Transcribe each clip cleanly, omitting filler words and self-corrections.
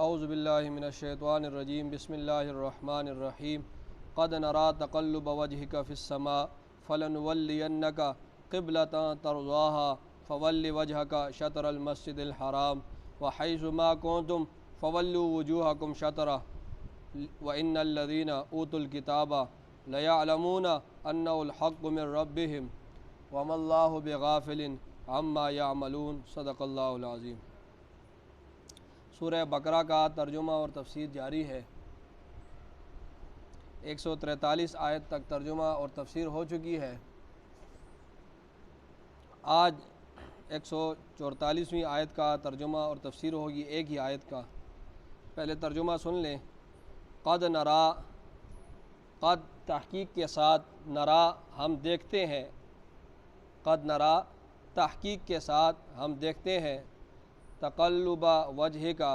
اعوذ باللہ من الشیطان الرجیم بسم اللہ الرحمن الرحیم قد نرى تقلب وجهك في السماء فلنولينك قبلة ترضاها فول وجهك شطر المسجد الحرام وحيث ما كنتم فولوا وجوهكم شطره وإن الذين أوتوا الكتاب ليعلمون أنه الحق من ربهم وما الله بغافل عما يعملون صدق اللہ العظیم۔ سورہ بقرہ کا ترجمہ اور تفسیر جاری ہے۔ 143 آیت تک ترجمہ اور تفسیر ہو چکی ہے۔ آج 144ویں آیت کا ترجمہ اور تفسیر ہوگی، ایک ہی آیت کا۔ پہلے ترجمہ سن لیں۔ قد نرا، قد تحقیق کے ساتھ، نرا ہم دیکھتے ہیں، قد نرا تحقیق کے ساتھ ہم دیکھتے ہیں، تقلب وجہ کا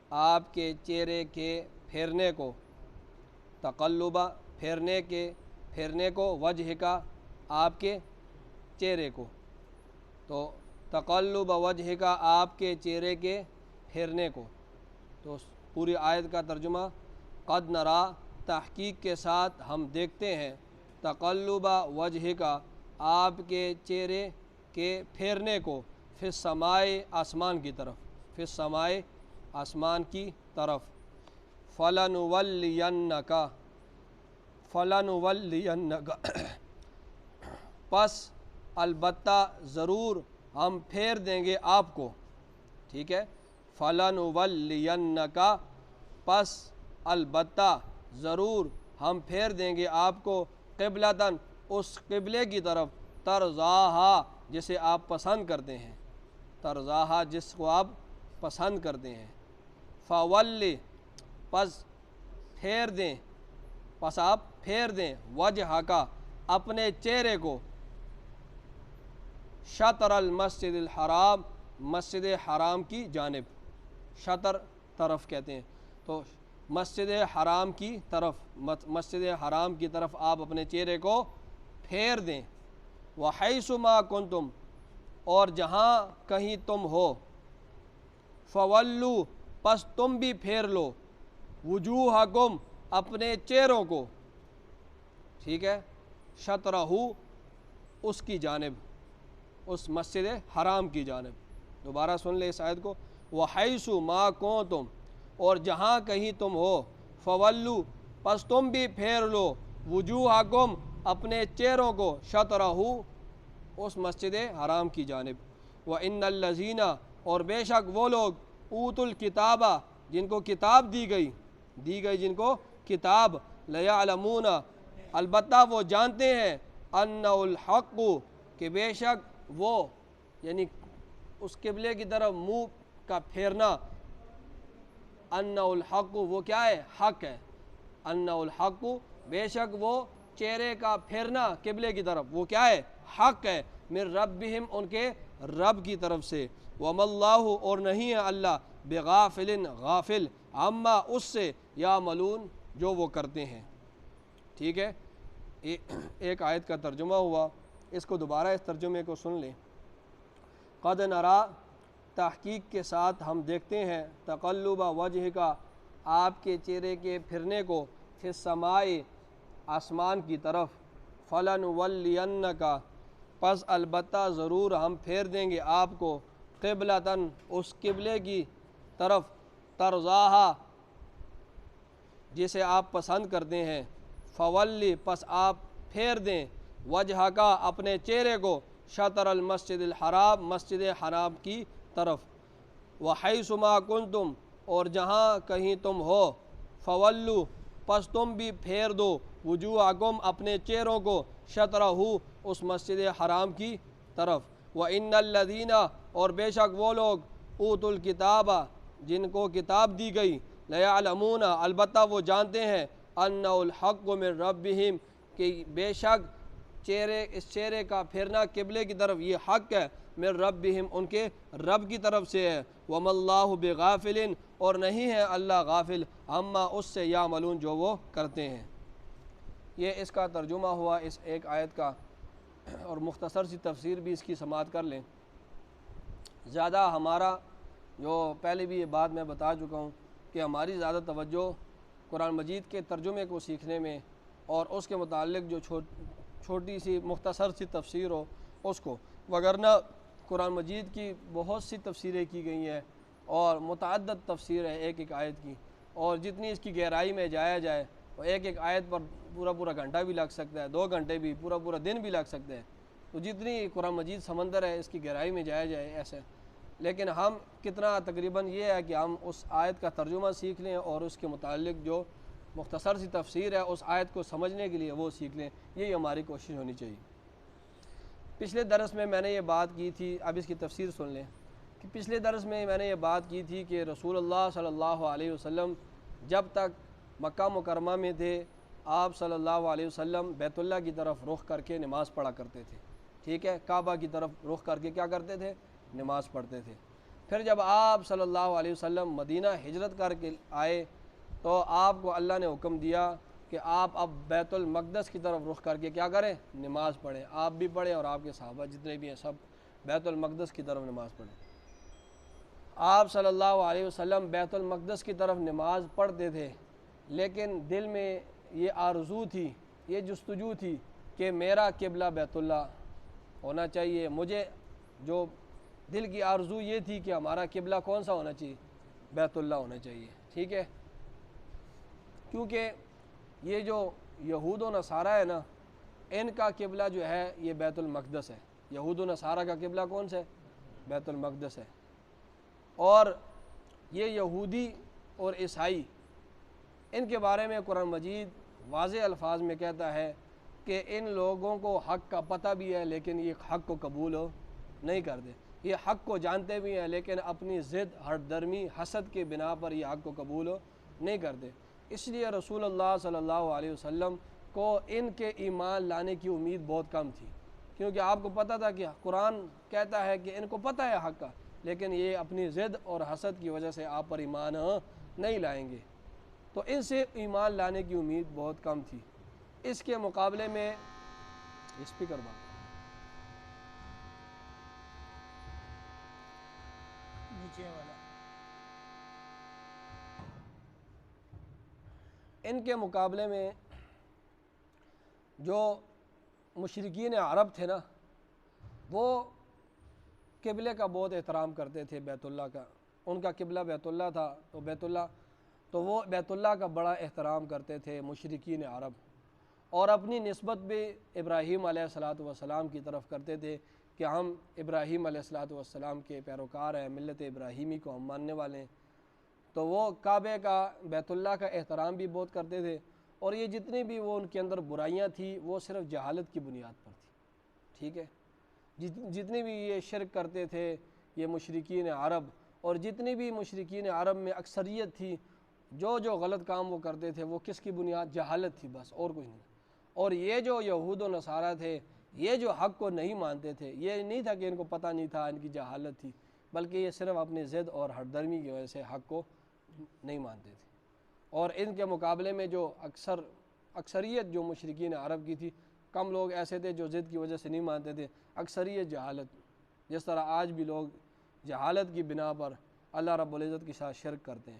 آپ کے چہرے کے پھیرنے کو، تقلب پھیرنے کو، وجہ کا آپ کے چہرے کو، تو تقلب وجہ کا آپ کے چہرے کے پھیرنے کو۔ تو پوری آیت کا ترجمہ، قد نرا تحقیق کے ساتھ ہم دیکھتے ہیں، تقلب وجہ کا آپ کے چہرے کے پھیرنے کو، فی السماء آسمان کی طرف، فی السماء آسمان کی طرف، فلنولینک، فلنولینک پس البتہ ضرور ہم پھیر دیں گے آپ کو، ٹھیک ہے، فلنولینک پس البتہ ضرور ہم پھیر دیں گے آپ کو، قبلتاً اس قبلے کی طرف، ترضاہا جسے آپ پسند کرتے ہیں، ترضاہا جس کو آپ پسند کرتے ہیں، فولی پس پھیر دیں، پس آپ پھیر دیں، وجہ کا اپنے چہرے کو، شطر المسجد الحرام مسجد حرام کی جانب، شطر طرف کہتے ہیں، تو مسجد حرام کی طرف، مسجد حرام کی طرف آپ اپنے چہرے کو پھیر دیں، وحیث ما کنتم اور جہاں کہیں تم ہو، فولو پس تم بھی پھیر لو، وجوہکم اپنے چہروں کو، ٹھیک ہے، شطرہ اس کی جانب، اس مسجد حرام کی جانب۔ دوبارہ سن لے اس آیت کو، وحیث ما کنتم اور جہاں کہیں تم ہو، فولو پس تم بھی پھیر لو، وجوہکم اپنے چہروں کو، شطرہ اس مسجد حرام کی جانب، وَإِنَّ الَّذِينَ اور بے شک وہ لوگ، اوتوا الکتاب جن کو کتاب دی گئی جن کو کتاب، لَيَعْلَمُونَ البتہ وہ جانتے ہیں، أَنَّهُ الْحَقُّ کہ بے شک وہ، یعنی اس قبلے کی طرف منہ کا پھیرنا، أَنَّهُ الْحَقُّ وہ کیا ہے؟ حق ہے، أَنَّهُ الْحَقُّ بے شک وہ چہرے کا پھیرنا قبلے کی طرف وہ کیا ہے؟ حق ہے، من ربہم ان کے رب کی طرف سے، وما اللہ اور نہیں ہے اللہ، بغافل غافل، عما اس سے، یعملون جو وہ کرتے ہیں، ٹھیک ہے۔ ایک آیت کا ترجمہ ہوا، اس کو دوبارہ اس ترجمے کو سن لیں۔ قد نرا تحقیق کے ساتھ ہم دیکھتے ہیں، تقلب وجہ کا آپ کے چہرے کے پھرنے کو، فی السماء آسمان کی طرف، فلنولینک پس البتہ ضرور ہم پھیر دیں گے آپ کو، قبلتاً اس قبلے کی طرف، ترضاہا جسے آپ پسند کرتے ہیں، فولی پس آپ پھیر دیں، وجہ کا اپنے چہرے کو، شطر المسجد الحرام مسجد حرام کی طرف، وحیث ما کنتم اور جہاں کہیں تم ہو، فولو پس تم بھی پھیر دو، وجوہکم اپنے چہروں کو، شطرہ اس مسجد حرام کی طرف، وَإِنَّ الَّذِينَ اور بے شک وہ لوگ، اوتوا الکتاب جن کو کتاب دی گئی، لَيَعْلَمُونَ البتہ وہ جانتے ہیں، أَنَّهُ الْحَقُّ مِن رَبِّهِمْ کہ بے شک اس چہرے کا پھرنا قبلے کی طرف یہ حق ہے، من ربہم ان کے رب کی طرف سے ہے، وَمَا اللَّهُ بِغَافِلٍ اور نہیں ہے اللہ غافل، عما اس سے، یعملون جو وہ کرتے ہیں۔ یہ اس کا ترجمہ ہوا اس ایک آیت کا، اور مختصر سی تفسیر بھی اس کی سماعت کر لیں۔ زیادہ ہمارا جو پہلے بھی یہ بات میں بتا چکا ہوں کہ ہماری زیادہ توجہ قرآن مجید کے ترجمے کو سیکھنے میں اور اس کے متعلق جو چھوٹی سی مختصر سی تفسیر ہو اس کو، وگرنہ قرآن مجید کی بہت سی تفسیریں کی گئی ہیں اور متعدد تفسیر ہے ایک ایک آیت کی، اور جتنی اس کی گہرائی میں جایا جائے وہ ایک ایک آیت پر پورا گھنٹہ بھی لگ سکتا ہے، 2 گھنٹے بھی، پورا دن بھی لگ سکتے ہیں۔ تو جتنی قرآن مجید سمندر ہے اس کی گہرائی میں جایا جائے ایسے، لیکن ہم کتنا تقریباً یہ ہے کہ ہم اس آیت کا ترجمہ سیکھ لیں اور اس کے متعلق جو مختصر سی تفسیر ہے اس آیت کو سمجھنے کے لیے وہ سیکھ لیں، یہی ہماری کوشش ہونی چاہیے۔ پچھلے درس میں نے یہ بات کی تھی، اب اس کی تفسیر سن لیں کہ پچھلے درس میں نے یہ بات کی تھی کہ رسول اللہ صلی اللہ علیہ وسلم جب تک مکہ مکرمہ میں تھے، آپ صلی اللہ علیہ وسلم بیت اللہ کی طرف رخ کر کے نماز پڑھا کرتے تھے، ٹھیک ہے، کعبہ کی طرف رخ کر کے کیا کرتے تھے؟ نماز پڑھتے تھے۔ پھر جب آپ صلی اللہ علیہ وسلم مدینہ ہجرت کر کے آئے تو آپ کو اللہ نے حکم دیا کہ آپ اب بیت المقدس کی طرف رخ کر کے کیا کریں؟ نماز پڑھیں، آپ بھی پڑھیں اور آپ کے صحابہ جتنے بھی ہیں سب بیت المقدس کی طرف نماز پڑھیں۔ آپ صلی اللہ علیہ وسلم بیت المقدس کی طرف نماز پڑھتے تھے، لیکن دل میں یہ آرزو تھی، یہ جستجو تھی کہ میرا قبلہ بیت اللہ ہونا چاہیے۔ مجھے جو دل کی آرزو یہ تھی کہ ہمارا قبلہ کون سا ہونا چاہیے؟ بیت اللہ ہونا چاہیے، ٹھیک ہے، کیونکہ یہ جو یہود و نصارہ ہے نا، ان کا قبلہ جو ہے یہ بیت المقدس ہے۔ یہود و نصارہ کا قبلہ کون سا ہے؟ بیت المقدس ہے۔ اور یہ یہودی اور عیسائی، ان کے بارے میں قرآن مجید واضح الفاظ میں کہتا ہے کہ ان لوگوں کو حق کا پتہ بھی ہے لیکن یہ حق کو قبول نہیں کرتے، یہ حق کو جانتے بھی ہیں لیکن اپنی ضد، ہٹ درمی، حسد کے بنا پر یہ حق کو قبول نہیں کرتے۔ اس لیے رسول اللہ صلی اللہ علیہ وسلم کو ان کے ایمان لانے کی امید بہت کم تھی، کیونکہ آپ کو پتہ تھا کہ قرآن کہتا ہے کہ ان کو پتہ ہے حق کا، لیکن یہ اپنی ضد اور حسد کی وجہ سے آپ پر ایمان نہیں لائیں گے، تو ان سے ایمان لانے کی امید بہت کم تھی۔ اس کے مقابلے میں اسپیکر بات نیچے والا، ان کے مقابلے میں جو مشرکین عرب تھے نا، وہ قبلے کا بہت احترام کرتے تھے، بیت اللہ کا، ان کا قبلہ بیت اللہ تھا، تو وہ بیت اللہ کا بڑا احترام کرتے تھے مشرکین عرب، اور اپنی نسبت بھی ابراہیم علیہ السلام کی طرف کرتے تھے کہ ہم ابراہیم علیہ السلام کے پیروکار ہیں، ملت ابراہیمی کو ہم ماننے والے ہیں۔ تو وہ کعبے کا، بیت اللہ کا احترام بھی بہت کرتے تھے، اور یہ جتنی بھی وہ ان کے اندر برائیاں تھیں وہ صرف جہالت کی بنیاد پر تھی، ٹھیک ہے، جتنی بھی یہ شرک کرتے تھے یہ مشرکین عرب، اور جتنی بھی مشرکین عرب میں اکثریت تھی، جو غلط کام وہ کرتے تھے وہ کس کی بنیاد؟ جہالت تھی بس، اور کچھ نہیں۔ اور یہ جو یہود و نصارہ تھے، یہ جو حق کو نہیں مانتے تھے، یہ نہیں تھا کہ ان کو پتہ نہیں تھا، ان کی جہالت تھی، بلکہ یہ صرف اپنی ضد اور ہٹ درمی کی وجہ سے حق کو نہیں مانتے تھے۔ اور ان کے مقابلے میں جو اکثریت جو مشرکین عرب کی تھی، کم لوگ ایسے تھے جو ضد کی وجہ سے نہیں مانتے تھے، اکثریت جہالت، جس طرح آج بھی لوگ جہالت کی بنا پر اللہ رب العزت کے ساتھ شرک کرتے ہیں،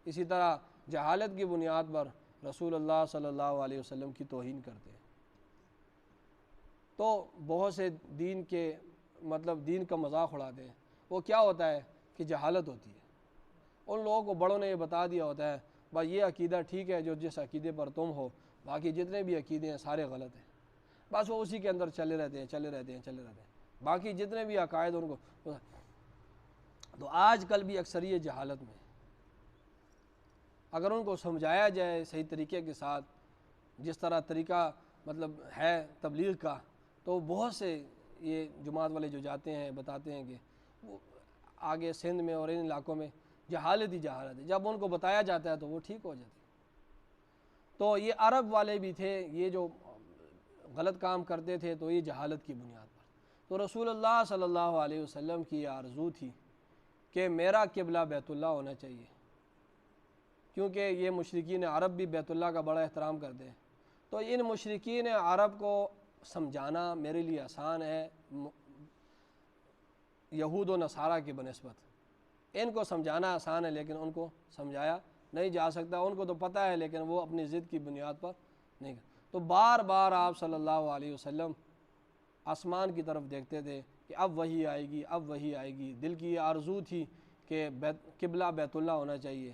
اسی طرح جہالت کی بنیاد پر رسول اللہ صلی اللہ علیہ وسلم کی توہین کرتے ہیں۔ تو بہت سے دین کے دین کا مذاق اڑاتے ہیں۔ وہ کیا ہوتا ہے کہ جہالت ہوتی ہے، ان لوگوں کو بڑوں نے یہ بتا دیا ہوتا ہے بھائی یہ عقیدہ ٹھیک ہے جو جس عقیدے پر تم ہو، باقی جتنے بھی عقیدے ہیں سارے غلط ہیں، بس وہ اسی کے اندر چلے رہتے ہیں۔ باقی جتنے بھی عقائد ان کو، تو آج کل بھی اکثریت جہالت میں، اگر ان کو سمجھایا جائے صحیح طریقے کے ساتھ، جس طرح طریقہ ہے تبلیغ کا، تو بہت سے یہ جماعت والے جو جاتے ہیں بتاتے ہیں کہ وہ آگے سندھ میں اور ان علاقوں میں جہالت ہی جہالت ہے، جب ان کو بتایا جاتا ہے تو وہ ٹھیک ہو جاتے ہیں۔ تو یہ عرب والے بھی تھے، یہ جو غلط کام کرتے تھے تو یہ جہالت کی بنیاد پر۔ تو رسول اللہ صلی اللہ علیہ وسلم کی یہ آرزو تھی کہ میرا قبلہ بیت اللہ ہونا چاہیے، کیونکہ یہ مشرکین عرب بھی بیت اللہ کا بڑا احترام کرتے ہیں۔ تو ان مشرکین عرب کو سمجھانا میرے لیے آسان ہے یہود و نصارہ کی بنسبت، ان کو سمجھانا آسان ہے لیکن ان کو سمجھایا نہیں جا سکتا، ان کو تو پتہ ہے لیکن وہ اپنی ضد کی بنیاد پر نہیں کرتے۔ تو بار بار آپ صلی اللہ علیہ وسلم آسمان کی طرف دیکھتے تھے کہ اب وہی آئے گی، اب وہی آئے گی۔ دل کی یہ آرزو تھی کہ قبلہ بیت اللہ ہونا چاہیے۔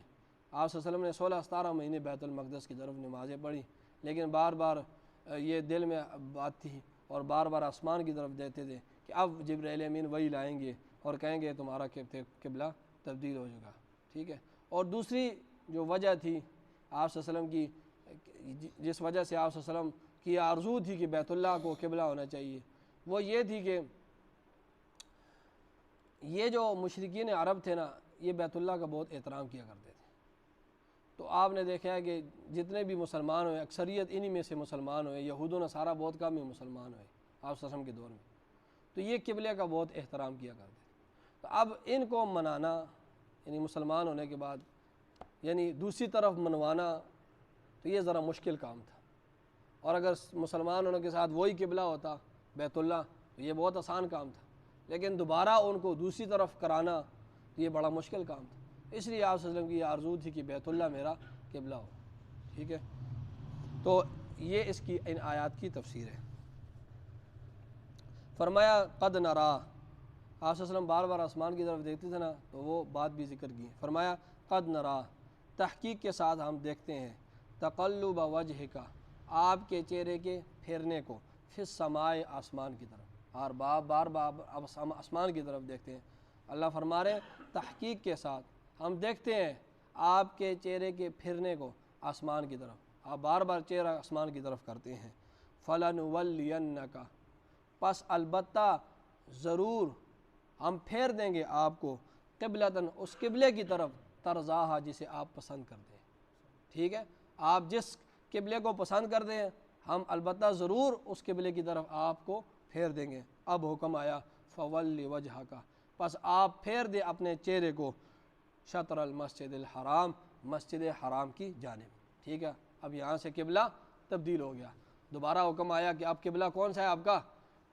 آپ صلی اللہ علیہ وسلم نے 16-17 مہینے بیت المقدس کی طرف نمازیں پڑھی، لیکن بار بار یہ دل میں بات تھی اور بار بار آسمان کی طرف دیکھتے تھے کہ اب جبرائیل امین وہی لائیں گے اور کہیں گے تمہارا قبلہ تبدیل ہو جائے گا، ٹھیک ہے۔ اور دوسری جو وجہ تھی آپ صلی اللہ علیہ وسلم کی، جس وجہ سے آپ صلی اللہ علیہ وسلم کی آرزو تھی کہ بیت اللہ کو قبلہ ہونا چاہیے، وہ یہ تھی کہ یہ جو مشرکین عرب تھے نا، یہ بیت اللہ کا بہت احترام کیا کرتے تھے۔ تو آپ نے دیکھا ہے کہ جتنے بھی مسلمان ہوئے اکثریت انہی میں سے مسلمان ہوئے، یہود و نصارہ بہت کم ہی مسلمان ہوئے آپ صلی اللہ علیہ وسلم کے دور میں۔ تو یہ قبلے کا بہت احترام کیا کرتے تھے۔ تو اب ان کو منانا، یعنی مسلمان ہونے کے بعد یعنی دوسری طرف منوانا، تو یہ ذرا مشکل کام تھا۔ اور اگر مسلمان ہونے کے ساتھ وہی قبلہ ہوتا بیت اللہ تو یہ بہت آسان کام تھا، لیکن دوبارہ ان کو دوسری طرف کرانا تو یہ بڑا مشکل کام تھا۔ اس لیے آپ صلی اللہ علیہ وسلم کی یہ آرزو تھی کہ بیت اللہ میرا قبلہ ہو، ٹھیک ہے۔ تو یہ اس کی ان آیات کی تفسیر ہے۔ فرمایا قد نرا، آپ صلی اللہ علیہ وسلم بار بار آسمان کی طرف دیکھتے تھے نا، تو وہ بات بھی ذکر کی۔ فرمایا قد نرا، تحقیق کے ساتھ ہم دیکھتے ہیں، تقلب وجہ کا، آپ کے چہرے کے پھیرنے کو، فی السماء، آسمان کی طرف، اور بار بار آسمان کی طرف دیکھتے ہیں۔ اللہ فرما رہے ہیں تحقیق کے ساتھ ہم دیکھتے ہیں آپ کے چہرے کے پھرنے کو آسمان کی طرف، آپ بار بار چہرہ آسمان کی طرف کرتے ہیں۔ فَلَنُوَلِّيَنَّكَ، پس البتہ ضرور ہم پھیر دیں گے آپ کو، قبلۃً، اس قبلے کی طرف، ترضاہا، جسے آپ پسند کرتے ہیں، ٹھیک ہے۔ آپ جس قبلے کو پسند کرتے ہیں ہم البتہ ضرور اس قبلے کی طرف آپ کو پھیر دیں گے۔ اب حکم آیا فَوَلِّ وَجْهَكَ، پس آپ پھیر دیں اپنے چہرے کو، شطر المسجد الحرام، مسجد حرام کی جانب، ٹھیک ہے۔ اب یہاں سے قبلہ تبدیل ہو گیا، دوبارہ حکم آیا کہ اب قبلہ کون سا ہے آپ کا؟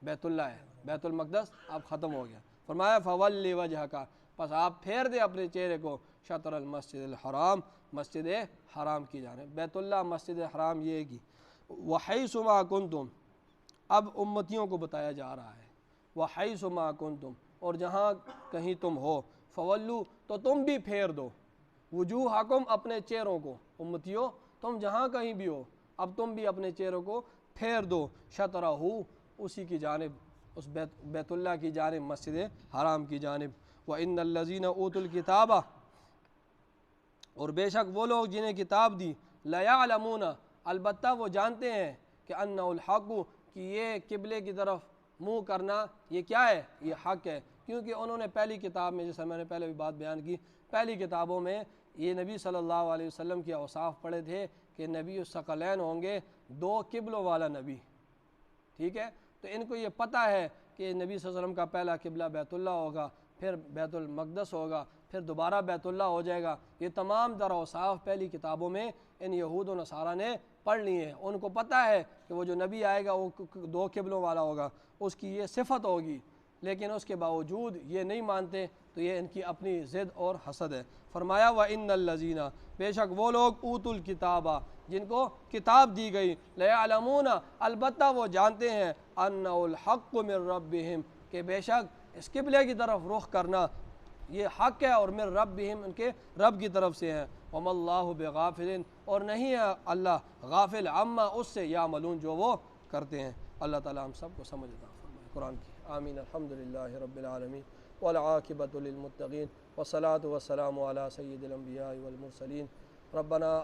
بیت اللہ ہے، بیت المقدس اب ختم ہو گیا۔ فرمایا فَوَلِّ وَجْهَكَ، پس آپ پھیر دیں اپنے چہرے کو، شطر المسجد الحرام، مسجد حرام کی جانب۔ بیت اللہ، مسجد حرام، یہ کی وَحَيْثُ مَا كُنْتُمْ، اب امتیوں کو بتایا جا رہا ہے، وَحَيْثُ مَا كُنْتُمْ، اور جہاں کہیں تم ہو، فَوَلُّوا، تو تم بھی پھیر دو، وجوہکم، اپنے چہروں کو، امتیوں تم جہاں کہیں بھی ہو اب تم بھی اپنے چہروں کو پھیر دو، شطرہ، اسی کی جانب، اس بیت اللہ کی جانب، مسجد حرام کی جانب۔ وَإِنَّ الَّذِينَ أُوتُوا الْكِتَابَ، اور بے شک وہ لوگ جنہیں کتاب دی، لَيَعْلَمُونَ، البتہ وہ جانتے ہیں کہ أَنَّهُ الْحَقُّ، کہ یہ قبلے کی طرف منہ کرنا یہ کیا ہے؟ یہ حق ہے، کیونکہ انہوں نے پہلی کتاب میں، جیسے میں نے پہلے بھی بات بیان کی، پہلی کتابوں میں یہ نبی صلی اللہ علیہ وسلم کے اوصاف پڑھے تھے کہ نبی الثقلین ہوں گے، 2 قبلوں والا نبی، ٹھیک ہے۔ تو ان کو یہ پتہ ہے کہ نبی صلی اللہ علیہ وسلم کا پہلا قبلہ بیت اللہ ہوگا، پھر بیت المقدس ہوگا، پھر دوبارہ بیت اللہ ہو جائے گا۔ یہ تمام در اوصاف پہلی کتابوں میں ان یہود و نصارہ نے پڑھ لی ہیں۔ ان کو پتہ ہے کہ وہ جو نبی آئے گا وہ 2 قبلوں والا ہوگا، اس کی یہ صفت ہوگی، لیکن اس کے باوجود یہ نہیں مانتے، تو یہ ان کی اپنی ضد اور حسد ہے۔ فرمایا وَإِنَّ الَّذِينَ، بے شک وہ لوگ، اوتوا الکتاب، جن کو کتاب دی گئی، لَيَعْلَمُونَ، البتہ وہ جانتے ہیں، أَنَّهُ الْحَقُّ مِن رَبِّهِمْ، کہ بے شک اس قبلے کی طرف رخ کرنا یہ حق ہے، اور من ربہم، ان کے رب کی طرف سے ہے۔ وَمَا اللَّهُ بِغَافِلٍ، اور نہیں ہے اللہ غافل، عما، اس سے، یعملون، جو وہ کرتے ہیں۔ اللہ تعالی ہم سب کو سمجھ عطا فرمائے قرآن کی، آمین۔ الحمدللہ رب العالمین، والعاقبۃ للمتقین، والصلاۃ والسلام علی سید الانبیاء والمرسلین۔ ربنا